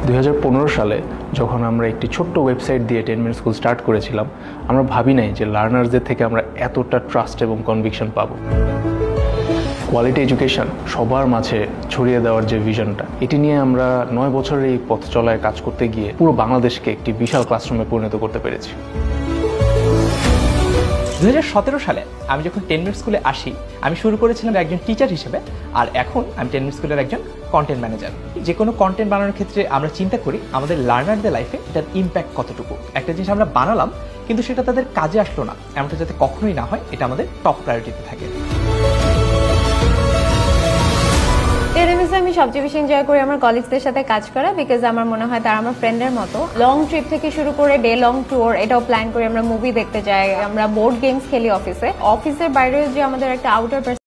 2015 সালে যখন আমরা একটি ছোট্ট ওয়েবসাইট দিয়ে 10 মিনিট স্কুল স্টার্ট করেছিলাম, আমরা ভাবি নাই যে লার্নার্সদের থেকে আমরা এতটা ট্রাস্ট এবং কনভিকশন পাবো। কোয়ালিটি এডুকেশন সবার মাঝে ছড়িয়ে দেওয়ার যে ভিশনটা, এটি নিয়ে আমরা 9 বছরের এই পথ চলায় কাজ করতে গিয়ে পুরো বাংলাদেশকে একটি বিশাল ক্লাসরুমে পরিণত করতে পেরেছি। 2017 সালে আমি যখন 10 মিনিট স্কুলে আসি, আমি শুরু করেছিলাম একজন টিচার হিসেবে, আর এখন আমি 10 মিনিট স্কুলের একজন কন্টেন্ট ম্যানেজার। যে কোনো কন্টেন্ট বানানোর ক্ষেত্রে আমরা চিন্তা করি আমাদের লার্নারদের লাইফে এটার ইম্প্যাক্ট কতটুকু। একটা জিনিস আমরা বানালাম কিন্তু সেটা তাদের কাজে আসলো না, এমনটা যাতে কখনোই না হয়, এটা আমাদের টপ প্রায়োরিটিতে থাকে। আমি সবচেয়ে বেশি এনজয় করি আমার কলিগসদের সাথে কাজ করা, বিকজ আমার মনে হয় তারা আমার ফ্রেন্ডের মতো। লং ট্রিপ থেকে শুরু করে ডে লং ট্যুর এটাও প্ল্যান করি, আমরা মুভি দেখতে যাই, আমরা বোর্ড গেমস খেলি অফিসের বাইরেও যে আমাদের একটা আউটার